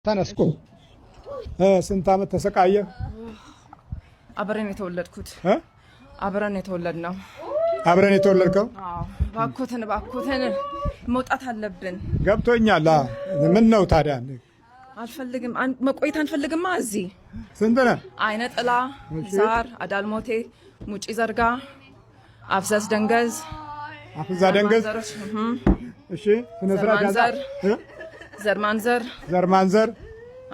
ተነስኩ። ስንት ዓመት ተሰቃየ? አብረን የተወለድኩት አብረን የተወለድነው። አብረን የተወለድከው? አዎ። ባኮተን መውጣት አለብን። ገብቶኛል። ምን ነው ታዲያ? አልፈልግም፣ መቆየት አንፈልግማ። እዚህ ስንት ነህ? አይነ ጥላ፣ ዛር፣ አዳልሞቴ፣ ሙጪ ዘርጋ፣ አፍዘዝ ደንገዝ፣ አፍዛ ደንገዝ። እሺ፣ ስነ ስርዓት ያዛር። ዘርማንዘር፣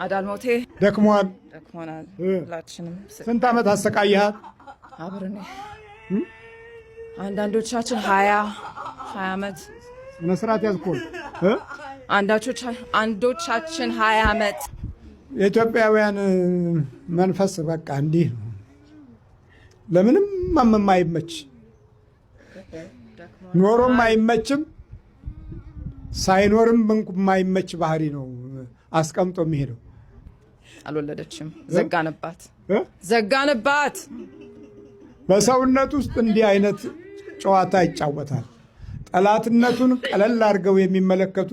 አዳልሞቴ። ደክሞናል። ሁላችንም። ስንት ዓመት አሰቃየሃት? አብረን አንዳንዶቻችን 20 ዓመት። ስነ ስርዓት ያዝኩ። አንዶቻችን 20 ዓመት። የኢትዮጵያውያን መንፈስ በቃ እንዲህ ነው። ለምንም የማይመች ኖሮም አይመችም፣ ሳይኖርም የማይመች ባህሪ ነው አስቀምጦ የሚሄደው። አልወለደችም። ዘጋንባት። በሰውነት ውስጥ እንዲህ አይነት ጨዋታ ይጫወታል። ጠላትነቱን ቀለል አድርገው የሚመለከቱ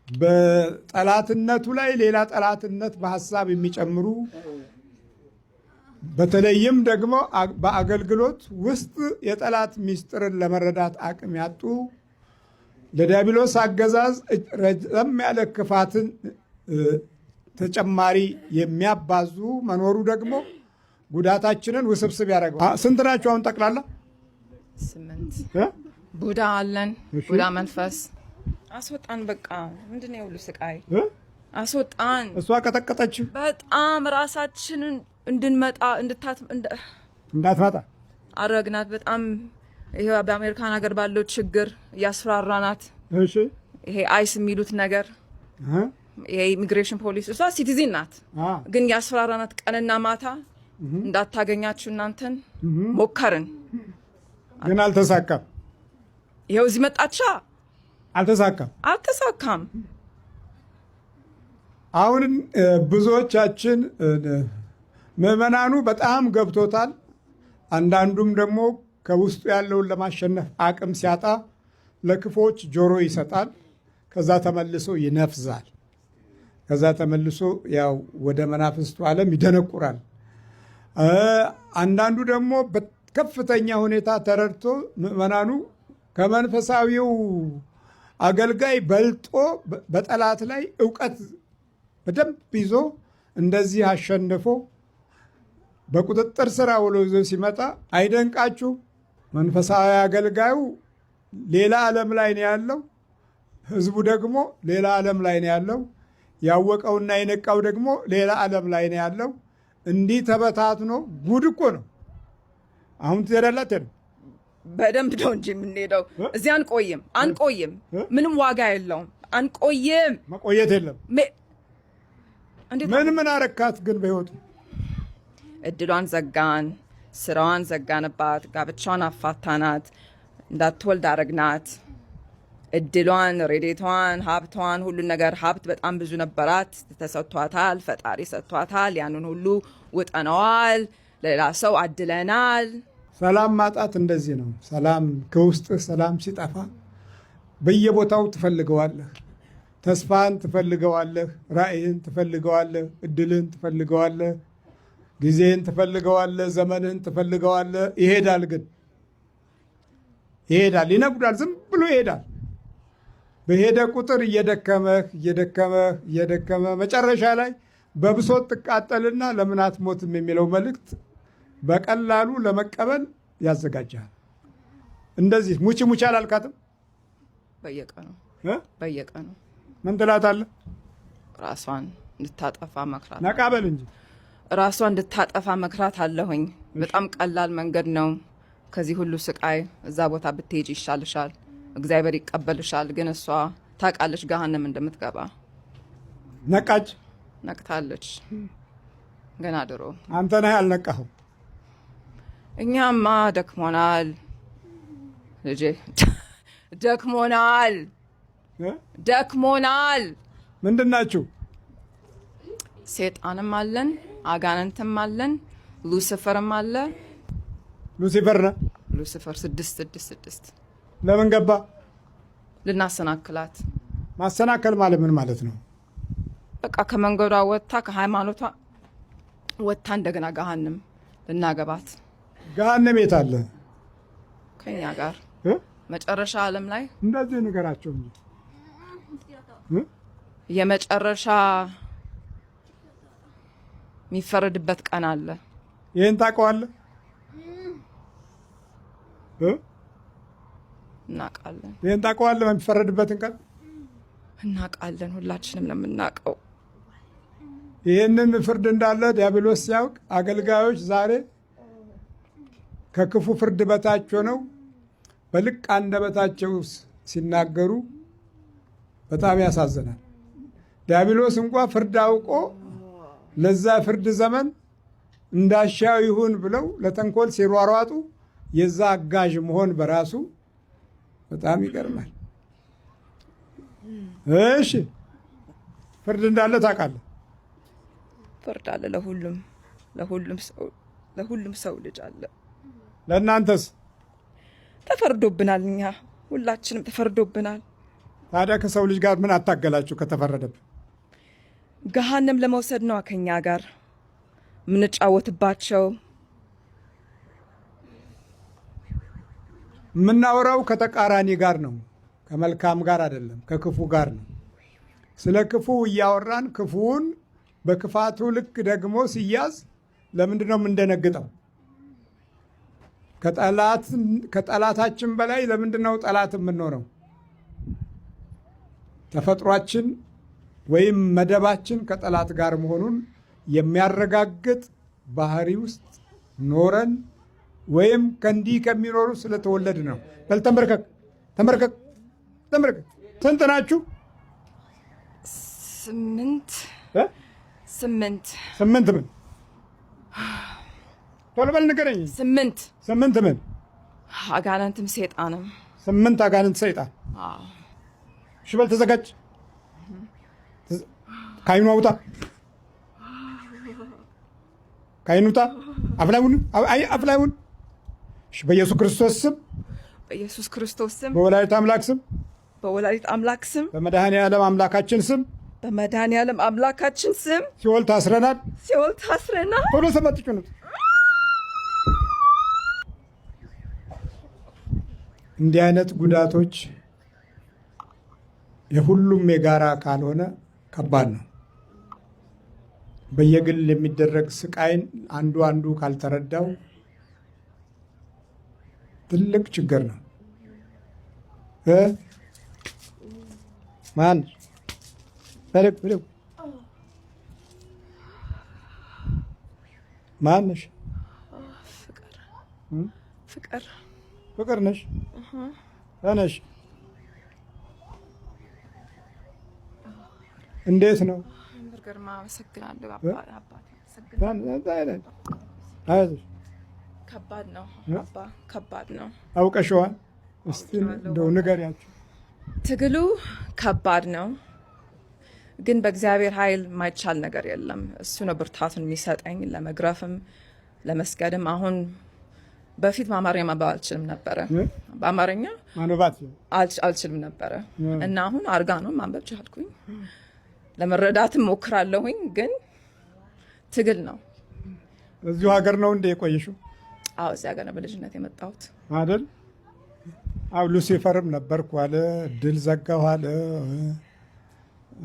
በጠላትነቱ ላይ ሌላ ጠላትነት በሀሳብ የሚጨምሩ በተለይም ደግሞ በአገልግሎት ውስጥ የጠላት ምስጢርን ለመረዳት አቅም ያጡ ለዲያብሎስ አገዛዝ ረዘም ያለ ክፋትን ተጨማሪ የሚያባዙ መኖሩ ደግሞ ጉዳታችንን ውስብስብ ያደርገዋል። ስንት ናችሁ አሁን ጠቅላላ? 8 ቡዳ አለን። ቡዳ መንፈስ አስወጣን። በቃ ምንድነው የሁሉ ስቃይ? አስወጣን። እሷ ቀጠቀጠችው። በጣም ራሳችንን እንድንመጣ እንዳትመጣ አረግናት። በጣም ይሄ በአሜሪካን ሀገር ባለው ችግር እያስፈራራናት። እሺ፣ ይሄ አይስ የሚሉት ነገር ይሄ ኢሚግሬሽን ፖሊስ፣ እሷ ሲቲዝን ናት፣ ግን ያስፈራራናት ቀንና ማታ እንዳታገኛችሁ እናንተን ሞከርን፣ ግን አልተሳካም። ይሄው እዚህ መጣቻ። አልተሳካም። አሁን ብዙዎቻችን ምዕመናኑ በጣም ገብቶታል። አንዳንዱም ደግሞ ከውስጡ ያለውን ለማሸነፍ አቅም ሲያጣ ለክፎች ጆሮ ይሰጣል። ከዛ ተመልሶ ይነፍዛል። ከዛ ተመልሶ ያው ወደ መናፍስቱ ዓለም ይደነቁራል። አንዳንዱ ደግሞ በከፍተኛ ሁኔታ ተረድቶ ምዕመናኑ ከመንፈሳዊው አገልጋይ በልጦ በጠላት ላይ ዕውቀት በደንብ ይዞ እንደዚህ አሸንፎ በቁጥጥር ስር ውሎ ይዞ ሲመጣ አይደንቃችሁ? መንፈሳዊ አገልጋዩ ሌላ ዓለም ላይ ነው ያለው፣ ህዝቡ ደግሞ ሌላ ዓለም ላይ ነው ያለው። ያወቀውና የነቃው ደግሞ ሌላ ዓለም ላይ ነው ያለው። እንዲህ ተበታትኖ ጉድ እኮ ነው። አሁን ትሄዳላት። በደንብ ነው እንጂ የምንሄደው። እዚህ አንቆይም። ምንም ዋጋ የለውም። አንቆይም። መቆየት የለም። ምን አረካት ግን በህይወቱ? እድሏን ዘጋን፣ ስራዋን ዘጋንባት፣ ጋብቻዋን አፋታናት፣ እንዳትወልድ አረግናት። እድሏን፣ ሬዴቷን፣ ሀብቷን፣ ሁሉን ነገር ሀብት በጣም ብዙ ነበራት፣ ተሰጥቷታል። ፈጣሪ ሰጥቷታል። ያንን ሁሉ ውጠነዋል፣ ሌላ ሰው አድለናል። ሰላም ማጣት እንደዚህ ነው። ሰላም ከውስጥህ ሰላም ሲጠፋ በየቦታው ትፈልገዋለህ። ተስፋን ትፈልገዋለህ፣ ራእይህን ትፈልገዋለህ፣ እድልህን ትፈልገዋለህ፣ ጊዜህን ትፈልገዋለህ፣ ዘመንህን ትፈልገዋለህ። ይሄዳል፣ ይነጉዳል፣ ዝም ብሎ ይሄዳል። በሄደ ቁጥር እየደከመህ መጨረሻ ላይ በብሶት ትቃጠልና ለምን አትሞትም የሚለው መልእክት በቀላሉ ለመቀበል ያዘጋጃል። እንደዚህ ሙቺ አላልካትም? በየቀኑ ምን ትላታለህ? ራሷን እንድታጠፋ መክራት። ነቃ በል እንጂ። ራሷን እንድታጠፋ መክራት አለሁኝ። በጣም ቀላል መንገድ ነው ከዚህ ሁሉ ስቃይ። እዛ ቦታ ብትሄጅ ይሻልሻል፣ እግዚአብሔር ይቀበልሻል። ግን እሷ ታውቃለች ገሃነም እንደምትገባ። ነቅታለች ገና ድሮ። አንተ ነህ ያልነቃኸው። እኛማ ደክሞናል ልጄ፣ ደክሞናል። ምንድን ናችሁ? ሴጣንም አለን፣ አጋንንትም አለን፣ ሉሲፈርም አለ። ሉሲፈር 666 ለምን ገባ? ልናሰናክላት። ማሰናከል ማለት ምን ማለት ነው? በቃ ከመንገዷ ወጥታ ከሃይማኖቷ ወጥታ እንደገና ገሃንም ልናገባት። ገሃነም የት አለ? ከኛ ጋር መጨረሻ ዓለም ላይ እንደዚህ ንገራቸው እንጂ የመጨረሻ የሚፈረድበት ቀን አለ። ይሄን ታውቀዋለህ? እናውቃለን። ይሄን ታውቀዋለህ? የሚፈረድበትን ቀን እናውቃለን። ሁላችንም ነው የምናውቀው። ይህንን ፍርድ እንዳለ ዲያብሎስ ሲያውቅ አገልጋዮች ዛሬ ከክፉ ፍርድ በታች ሆነው በልቅ አንደበታቸው ሲናገሩ በጣም ያሳዝናል። ዲያብሎስ እንኳ ፍርድ አውቆ ለዛ ፍርድ ዘመን እንዳሻው ይሁን ብለው ለተንኮል ሲሯሯጡ የዛ አጋዥ መሆን በራሱ በጣም ይገርማል። እሺ ፍርድ እንዳለ ታውቃለህ? ፍርድ አለ ለሁሉም ሰው ልጅ አለ። ለእናንተስ? ተፈርዶብናል። እኛ ሁላችንም ተፈርዶብናል። ታዲያ ከሰው ልጅ ጋር ምን አታገላችሁ? ከተፈረደብን ገሃነም ለመውሰድ ነው ከኛ ጋር የምንጫወትባቸው። የምናወራው ከተቃራኒ ጋር ነው፣ ከመልካም ጋር አይደለም፣ ከክፉ ጋር ነው። ስለ ክፉ እያወራን ክፉውን በክፋቱ ልክ ደግሞ ሲያዝ ለምንድን ነው የምንደነግጠው? ከጠላታችን በላይ ለምንድን ነው ጠላት የምንሆነው? ተፈጥሯችን ወይም መደባችን ከጠላት ጋር መሆኑን የሚያረጋግጥ ባህሪ ውስጥ ኖረን ወይም ከእንዲህ ከሚኖሩ ስለተወለድ ነው። በል ተንበርከክ ተንበርከክ ተንበርከክ። ስንት ናችሁ? ስምንት ምን? ቶሎ በል ንገረኝ። ስምንት ምን? አጋንንትም ሰይጣንም። 8 አጋንንት ሰይጣን። እሺ በል ተዘጋጅ። ከዓይኑ አውጣ፣ ከዓይኑ ውጣ። አፍላዩን እሺ። በኢየሱስ ክርስቶስ ስም፣ በወላዲተ አምላክ ስም፣ በመድኃኔዓለም አምላካችን ስም ሲኦል ታስረናል። ቶሎ ሰባጥጩ ነው። እንዲህ አይነት ጉዳቶች የሁሉም የጋራ ካልሆነ ከባድ ነው። በየግል የሚደረግ ስቃይን አንዱ ካልተረዳው ትልቅ ችግር ነው። ማን ማነሽ? ፍቅር ነሽ? ተነሽ። እንዴት ነው? ከባድ ነው አባ፣ ከባድ ነው። አውቀሽዋል? እስቲ እንደው ንገሪያቸው። ትግሉ ከባድ ነው፣ ግን በእግዚአብሔር ኃይል የማይቻል ነገር የለም። እሱ ነው ብርታቱን የሚሰጠኝ ለመግረፍም ለመስገድም። አሁን በፊት በአማርኛ ማንበብ አልችልም ነበረ፣ በአማርኛ ማንበብ አልችልም ነበረ እና አሁን አርጋኖን ማንበብ ቻልኩኝ። ለመረዳትም ሞክራለሁኝ፣ ግን ትግል ነው። እዚሁ ሀገር ነው እንደ የቆየሽው? አዎ እዚህ ሀገር ነው በልጅነት የመጣሁት አይደል? አው ሉሲፈርም ነበርኩ አለ፣ ድል ዘጋሁ አለ፣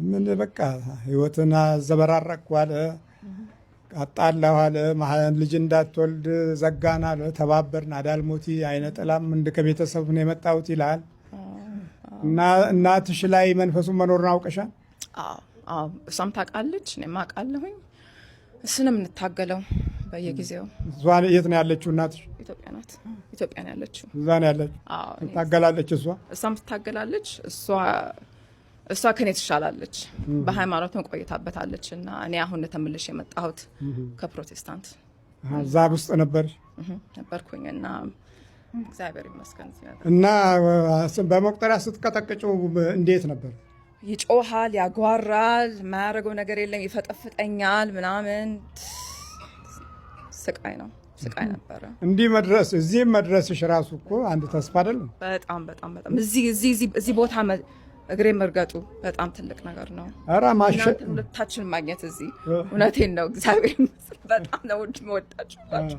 ምን በቃ ህይወትን አዘበራረቅኩ አለ፣ አጣላሁ አለ፣ ልጅ እንዳትወልድ ዘጋን አለ፣ ተባበርን፣ አዳልሞቲ አይነ ጥላም እንደ ከቤተሰብ ነው የመጣሁት ይላል። እና እናትሽ ላይ መንፈሱን መኖርን አውቀሻል? አዎ እሷም ታውቃለች፣ እኔም አውቃለሁኝ። እሱንም እንታገለው በየጊዜው። የት ነው ያለችው እናትሽ? ኢትዮጵያ ናት። ኢትዮጵያ ነው ያለችው። እዛ ነው ያለችው። ትታገላለች። እሷም ትታገላለች። እሷ ከኔ ትሻላለች። በሃይማኖትም ቆይታበታለች። እና እኔ አሁን ተመልሼ የመጣሁት ከፕሮቴስታንት እዛ ውስጥ ነበርኩኝ እና እግዚአብሔር ይመስገን። እና በመቁጠሪያ ስትቀጠቅጭው እንዴት ነበር? ይጮሃል፣ ያጓራል፣ የማያደርገው ነገር የለም፣ ይፈጠፍጠኛል ምናምን። ስቃይ ነበረ። እዚህም መድረስሽ ራሱ እኮ አንድ ተስፋ አይደለም? በጣም እዚህ ቦታ እግሬ መርገጡ በጣም ትልቅ ነገር ነው። ኧረ እናንተን ሁለታችን ማግኘት እዚህ እውነቴን ነው። እግዚአብሔር ይመስገን በጣም ነው የምወዳችሁ።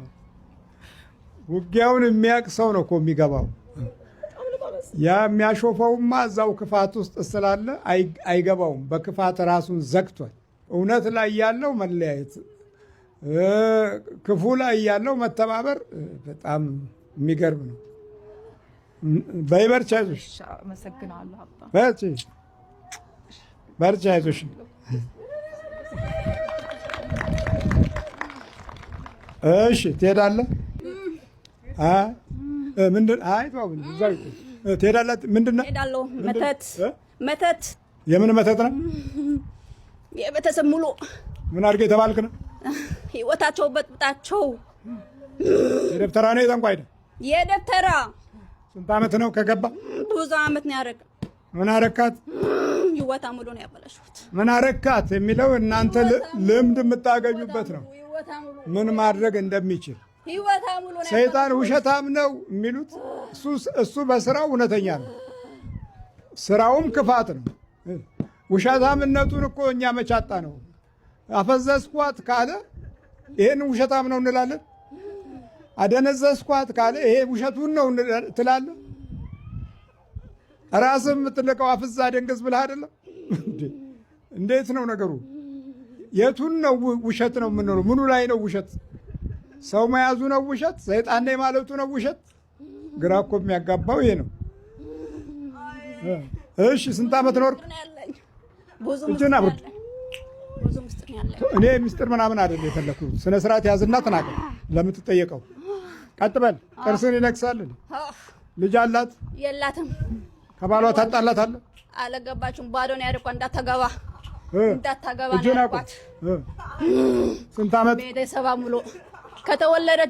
ውጊያውን የሚያውቅ ሰው ነው እኮ የሚገባው። ያ የሚያሾፈውማ እዛው ክፋት ውስጥ ስላለ አይገባውም። በክፋት ራሱን ዘግቷል። እውነት ላይ ያለው መለያየት፣ ክፉ ላይ ያለው መተባበር በጣም የሚገርም ነው። በይበርቻ አይዞሽ። አመሰግናለሁ አባ። በርቻ አይዞሽ። እሺ ትሄዳለህ? ምንድን ትሄዳለህ? ምንድን ነው? እሄዳለሁ። መተት። የምን መተት ነው? የቤተሰብ ሙሉ ምን አድርገህ የተባልክ ነው? ህይወታቸው በጥብጣቸው። የደብተራ ነው የጠንቋይ ነው? የደብተራ። ስንት ዓመት ነው ከገባ? ብዙ ዓመት ነው ያደረገ። ምን አረካት? ህይወታ ሙሉ ነው ያበላሽሁት። ምን አረካት የሚለው እናንተ ልምድ የምታገኙበት ነው። ምን ማድረግ እንደሚችል ሰይጣን ውሸታም ነው የሚሉት እሱ በስራው እውነተኛ ነው። ስራውም ክፋት ነው። ውሸታምነቱን እኮ እኛ መቻጣ ነው። አፈዘዝኳት ካለ ይሄን ውሸታም ነው እንላለን። አደነዘዝኳት ካለ ይሄ ውሸቱን ነው ትላለን። ራስህ የምትልቀው አፍዛ ደንገዝ ብለህ አይደለም። እንዴት ነው ነገሩ? የቱን ነው ውሸት ነው የምንለው? ምኑ ላይ ነው ውሸት? ሰው መያዙ ነው ውሸት? ሰይጣን ነኝ ማለቱ ነው ውሸት? ግራ እኮ የሚያጋባው ይሄ ነው። እሺ ስንት ዓመት ኖርክ? እኔ ምስጢር ምናምን አይደል የፈለኩት። ስነ ስርዓት ያዝና ተናገር ለምትጠየቀው። ቀጥ በል። ጥርስን ይነክሳል። ልጅ አላት? የላትም። ከባሏ ታጣላታለህ? አለገባችም። ባዶ ነው ያደርኳት። እንዳታገባ ነው። ስንት ዓመት? ቤተሰብ ሙሉ ከተወለደ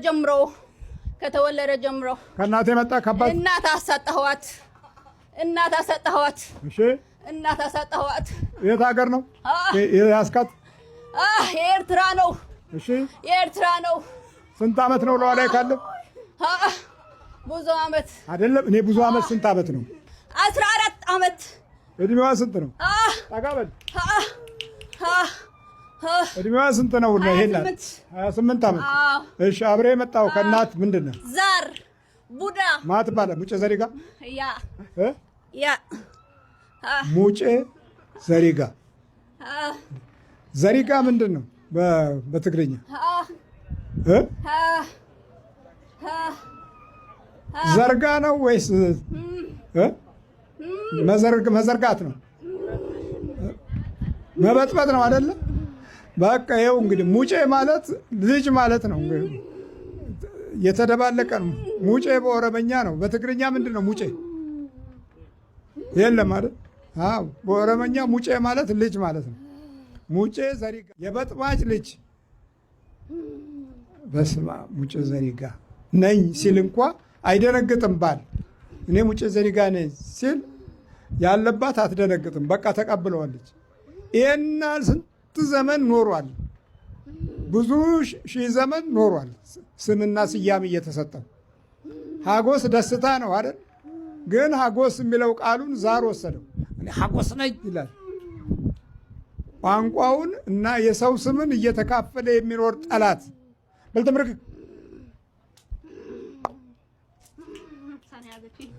ጀምሮ ከእናቴ መጣ ከአባት እናት አሳጣኋት። እሺ እናት አሳጣኋት። የት ሀገር ነው ያስካት? የኤርትራ ነው። እሺ የኤርትራ ነው። ስንት ዓመት ነው ለዋ ላይ ካለ? ብዙ ዓመት አይደለም። እኔ ብዙ ዓመት ስንት ዓመት ነው? 14 ዓመት። እድሜዋ ስንት ነው? ታጋበል እድሜዋ ስንት ነው? ነው ይሄናል 28 ዓመት። እሺ አብሬ የመጣው ከእናት ምንድን ነው? ዛር ቡዳ ማት ባለ ሙጬ ዘሪጋ ያ ሙጬ ዘሪጋ ዘሪጋ ምንድን ነው በትግርኛ? ዘርጋ ነው ወይስ መዘርጋት ነው? መበጥበጥ ነው አይደለ? በቃ ይኸው እንግዲህ ሙጬ ማለት ልጅ ማለት ነው። የተደባለቀ ነው። ሙጬ በኦሮመኛ ነው። በትግርኛ ምንድን ነው ሙጬ? የለም አይደል? አዎ በኦሮመኛ ሙጬ ማለት ልጅ ማለት ነው። ሙጬ ዘሪጋ የበጥባጭ ልጅ። በስማ ሙጬ ዘሪጋ ነኝ ሲል እንኳ አይደነግጥም ባል። እኔ ሙጬ ዘሪጋ ነኝ ሲል ያለባት አትደነግጥም። በቃ ተቀብለዋለች። ይሄና ስንት ዘመን ኖሯል። ብዙ ሺህ ዘመን ኖሯል። ስምና ስያሜ እየተሰጠው ሀጎስ ደስታ ነው አይደል? ግን ሀጎስ የሚለው ቃሉን ዛር ወሰደው። እኔ ሀጎስ ነኝ ይላል። ቋንቋውን እና የሰው ስምን እየተካፈለ የሚኖር ጠላት። በልተምርክ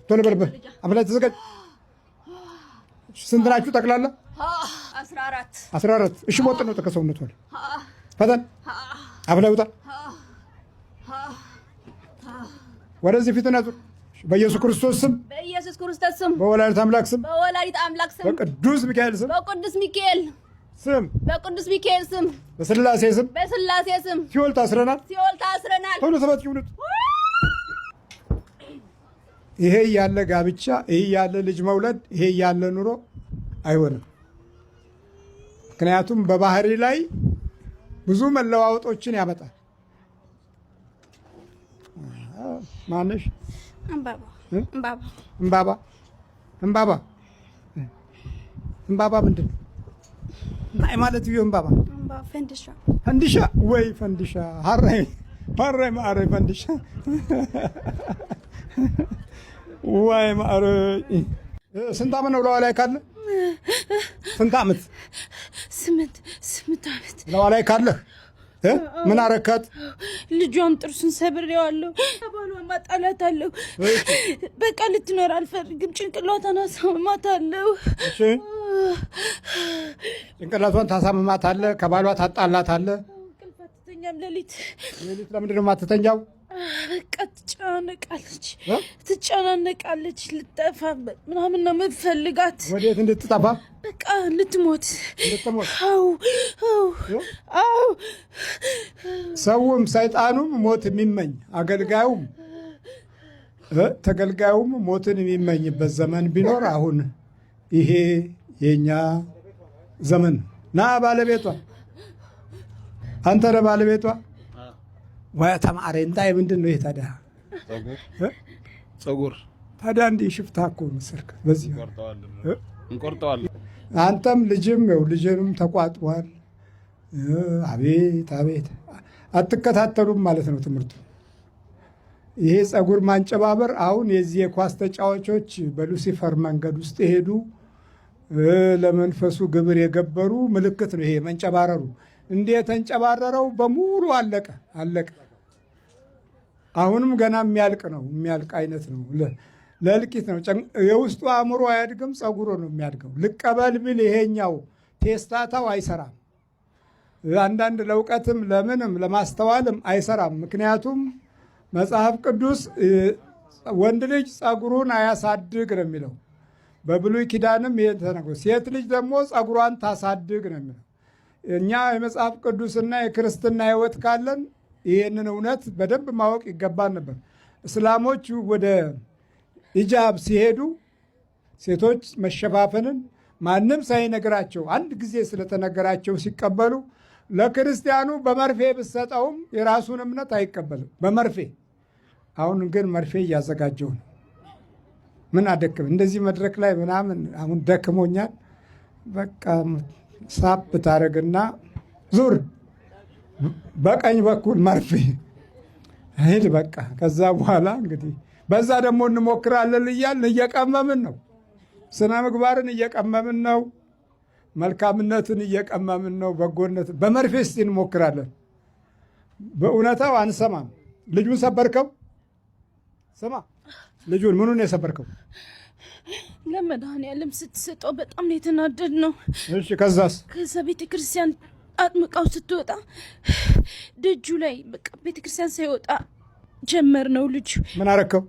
ቶሎ በልበ አፍላይ ተዘጋጅ። ስንት ናችሁ ጠቅላላ? 14። እሺ ሞት ነው ተከሰውነት ወለ ፈተን አፍላይ ውጣ። ወደዚህ ፊት ነዙር። በኢየሱስ ክርስቶስ ስም በወላዲተ አምላክ ስም በቅዱስ ሚካኤል ስም በስላሴ ስም ሲኦል ታስረናል። ቶሎ ሰባት ይሁንት። ይሄ ያለ ጋብቻ፣ ይሄ ያለ ልጅ መውለድ፣ ይሄ ያለ ኑሮ አይሆንም። ምክንያቱም በባህሪ ላይ ብዙ መለዋወጦችን ያመጣል። ማነሽ? እምባባ ምንድን ነው? ናይ ማለት እዩ እምባባ ፈንዲሻ ወይ ፈንዲሻ ሀራይ ማዕረይ ፈንዲሻ ወይ ማዕረይ ስንት ዓመት ነው ለዋ ላይ ካለ? ስንት ዓመት? 8 ዓመት ለዋ ላይ ካለህ ምን አረካት? ልጇን ጥርሱን ሰብሬዋለሁ። ከባሏ ማጣላታለሁ። በቃ ልትኖር አልፈልግም። ጭንቅላቷን አሳምማታለሁ። እሺ ጭንቅላቷን ታሳምማታለህ፣ ከባሏ ታጣላታለህ። እንቅልፍ አትተኛም። ሌሊት ለምንድን ነው የማትተኛው? በቃ ትጨናነቃለች። ልጠፋ ምናምን ነው የምትፈልጋት። ወዴት እንድትጠፋ? በቃ ልትሞት። ሰውም ሰይጣኑም ሞት የሚመኝ አገልጋዩም ተገልጋዩም ሞትን የሚመኝበት ዘመን ቢኖር አሁን ይሄ የኛ ዘመን። ና ባለቤቷ፣ አንተ ነህ ባለቤቷ። ወይ ተማሪ እንታይ ምንድን ነው ታዲያ? ጸጉር ታዲያ እንዲህ ሽፍታ እኮ መሰልክ። በዚህ እንቆርጠዋለን። አንተም ልጅም ነው፣ ልጅንም ተቋጥሯል። አቤት አቤት፣ አትከታተሉም ማለት ነው ትምህርቱ። ይሄ ጸጉር ማንጨባበር አሁን የዚህ የኳስ ተጫዋቾች በሉሲፈር መንገድ ውስጥ የሄዱ ለመንፈሱ ግብር የገበሩ ምልክት ነው። ይሄ መንጨባረሩ እንዲህ የተንጨባረረው በሙሉ አለቀ። አሁንም ገና የሚያልቅ አይነት ነው። ለእልቂት ነው። የውስጡ አእምሮ አያድግም፣ ጸጉሮ ነው የሚያድገው። ልቀበል ብል ይሄኛው ቴስታታው አይሰራም። አንዳንድ ለእውቀትም ለምንም ለማስተዋልም አይሰራም። ምክንያቱም መጽሐፍ ቅዱስ ወንድ ልጅ ጸጉሩን አያሳድግ ነው የሚለው። በብሉይ ኪዳንም ይሄን ተነግሮ፣ ሴት ልጅ ደግሞ ጸጉሯን ታሳድግ ነው የሚለው። እኛ የመጽሐፍ ቅዱስና የክርስትና ሕይወት ካለን ይህንን እውነት በደንብ ማወቅ ይገባን ነበር። እስላሞች ወደ ሂጃብ ሲሄዱ ሴቶች መሸፋፈንን ማንም ሳይነግራቸው አንድ ጊዜ ስለተነገራቸው ሲቀበሉ፣ ለክርስቲያኑ በመርፌ ብሰጠውም የራሱን እምነት አይቀበልም በመርፌ። አሁን ግን መርፌ እያዘጋጀው ነው። ምን አደክም እንደዚህ መድረክ ላይ ምናምን አሁን ደክሞኛል። በቃ ሳብ ታረግና ዙር በቀኝ በኩል መርፌ ሄድ በቃ። ከዛ በኋላ እንግዲህ በዛ ደግሞ እንሞክራለን እያልን እየቀመምን ነው። ስነ ምግባርን እየቀመምን ነው። መልካምነትን እየቀመምን ነው። በጎነትን በመርፌ እስቲ እንሞክራለን። በእውነታው አንሰማም። ልጁን ሰበርከው። ስማ ልጁን ምኑን የሰበርከው? ለመድኃኒዓለም ስትሰጠው በጣም ነው የተናደድ ነው። እሺ ከዛስ? ከዛ ቤተክርስቲያን አጥምቃው ስትወጣ ደጁ ላይ በቃ ቤተክርስቲያን ሳይወጣ ጀመር ነው። ልጁ ምን አረከው?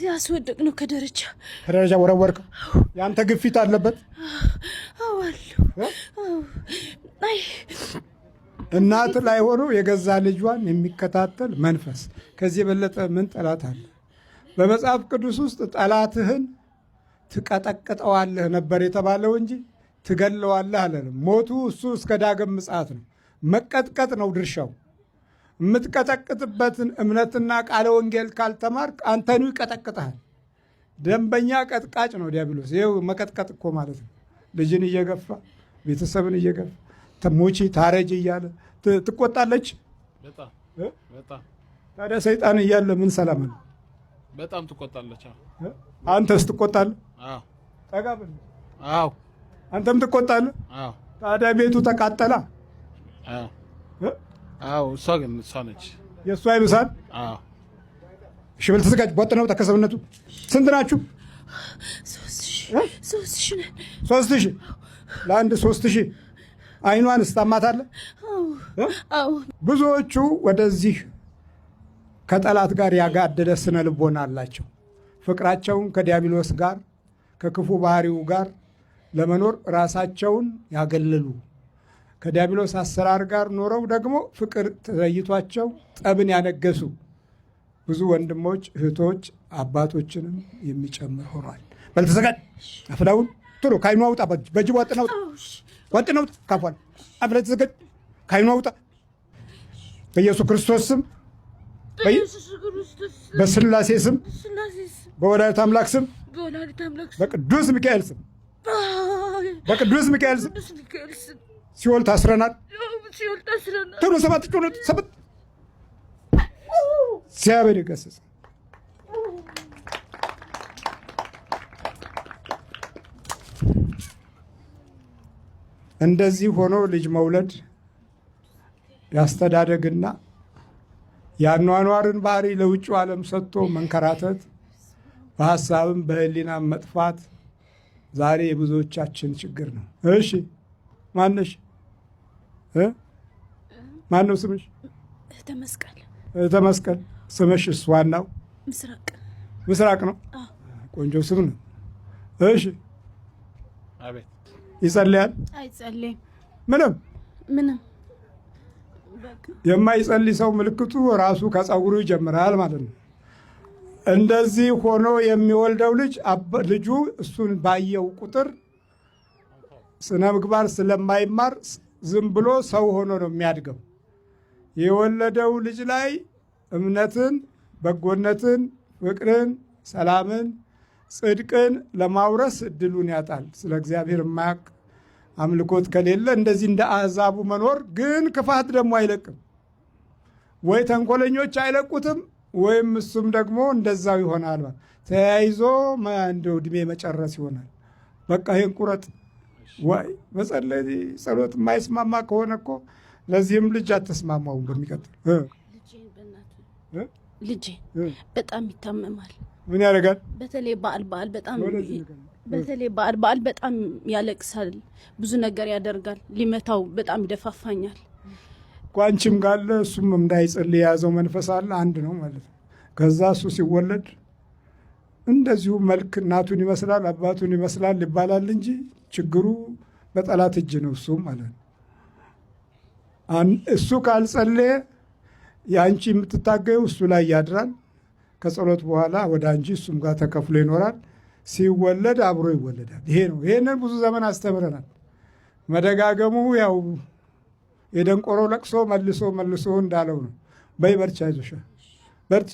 ያስወደቅ ነው ከደረጃ ወረወርከው። የአንተ ግፊት አለበት? አይ እናት ላይ ሆኖ የገዛ ልጇን የሚከታተል መንፈስ ከዚህ የበለጠ ምን ጠላት አለ? በመጽሐፍ ቅዱስ ውስጥ ጠላትህን ትቀጠቅጠዋለህ ነበር የተባለው እንጂ ትገለዋለህ አለንም። ሞቱ እሱ እስከ ዳግም ምጽአት ነው። መቀጥቀጥ ነው ድርሻው። የምትቀጠቅጥበትን እምነትና ቃለ ወንጌል ካልተማርክ አንተኑ ይቀጠቅጠሃል። ደንበኛ ቀጥቃጭ ነው ዲያብሎስ። ይኸው መቀጥቀጥ እኮ ማለት ነው። ልጅን እየገፋ ቤተሰብን እየገፋ ተሞቺ ታረጅ እያለ ትቆጣለች። ታዲያ ሰይጣን እያለ ምን ሰላም ነው? በጣም ትቆጣለች። አንተስ ትቆጣለህ? ጠጋ በል። አንተም ትቆጣለህ? ታዲያ ቤቱ ተቃጠላ። እሷ ግን እሷ ነች። የእሷ ይብሳል። እሺ በል ተዘጋጅ። ቦጥ ነው ተከሰብነቱ። ስንት ናችሁ? 3,000 ለአንድ 3,000 አይኗን እስታማታለህ። ብዙዎቹ ወደዚህ ከጠላት ጋር ያጋደለ ስነ ልቦና አላቸው። ፍቅራቸውን ከዲያብሎስ ጋር ከክፉ ባህሪው ጋር ለመኖር ራሳቸውን ያገለሉ ከዲያብሎስ አሰራር ጋር ኖረው ደግሞ ፍቅር ተለይቷቸው ጠብን ያነገሱ ብዙ ወንድሞች እህቶች አባቶችንም የሚጨምር ሆኗል። በልተዘጋጅ አፍላውን ቶሎ ካይኗ አውጣ። በጅብ ወጥ ነው ካፏል። አፍላ ተዘጋጅ። ካይኗ አውጣ። በኢየሱስ ክርስቶስ ስም በስላሴ ስም በወላዲተ አምላክ ስም በቅዱስ ሚካኤል ስም ሲኦል ታስረናል። ቶሎ ሰባት እግዚአብሔር ይገስጽ። እንደዚህ ሆኖ ልጅ መውለድ ያስተዳደግና የአኗኗርን ባህሪ ለውጭ ዓለም ሰጥቶ መንከራተት፣ በሀሳብም በህሊናም መጥፋት ዛሬ የብዙዎቻችን ችግር ነው። እሺ ማነሽ? ማነው ስምሽ? ተመስቀል። ተመስቀል ስምሽ? እሱ ዋናው ምስራቅ። ምስራቅ ነው። ቆንጆ ስም ነው። እሺ አቤት። ይጸልያል? አይጸልይም። ምንም የማይጸልይ ሰው ምልክቱ ራሱ ከጸጉሩ ይጀምራል ማለት ነው። እንደዚህ ሆኖ የሚወልደው ልጁ እሱን ባየው ቁጥር ስነ ምግባር ስለማይማር ዝም ብሎ ሰው ሆኖ ነው የሚያድገው። የወለደው ልጅ ላይ እምነትን፣ በጎነትን፣ ፍቅርን፣ ሰላምን፣ ጽድቅን ለማውረስ እድሉን ያጣል። ስለ እግዚአብሔር የማያውቅ አምልኮት ከሌለ እንደዚህ እንደ አሕዛቡ መኖር ግን ክፋት ደግሞ አይለቅም። ወይ ተንኮለኞች አይለቁትም፣ ወይም እሱም ደግሞ እንደዛው ይሆናል። ተያይዞ እንደው ዕድሜ መጨረስ ይሆናል። በቃ ይህን ቁረጥ። ወይ በጸለይ ጸሎት የማይስማማ ከሆነ እኮ ለዚህም ልጅ አትስማማውም። በሚቀጥል ልጄ በጣም ይታመማል። ምን ያደርጋል? በተለይ በዓል በጣም ያለቅሳል። ብዙ ነገር ያደርጋል። ሊመታው በጣም ይደፋፋኛል። ቋንቺም ጋለ እሱም እንዳይጸልይ የያዘው መንፈስ አለ። አንድ ነው ማለት ነው። ከዛ እሱ ሲወለድ እንደዚሁ መልክ እናቱን ይመስላል አባቱን ይመስላል ይባላል እንጂ ችግሩ በጠላት እጅ ነው እሱም ማለት ነው። እሱ ካልጸለየ የአንቺ የምትታገዩ እሱ ላይ ያድራል። ከጸሎት በኋላ ወደ አንቺ እሱም ጋር ተከፍሎ ይኖራል። ሲወለድ አብሮ ይወለዳል። ይሄ ነው። ይሄንን ብዙ ዘመን አስተምረናል። መደጋገሙ ያው የደንቆሮ ለቅሶ መልሶ እንዳለው ነው። በይ በርቺ፣ አይዞሽ በርቺ።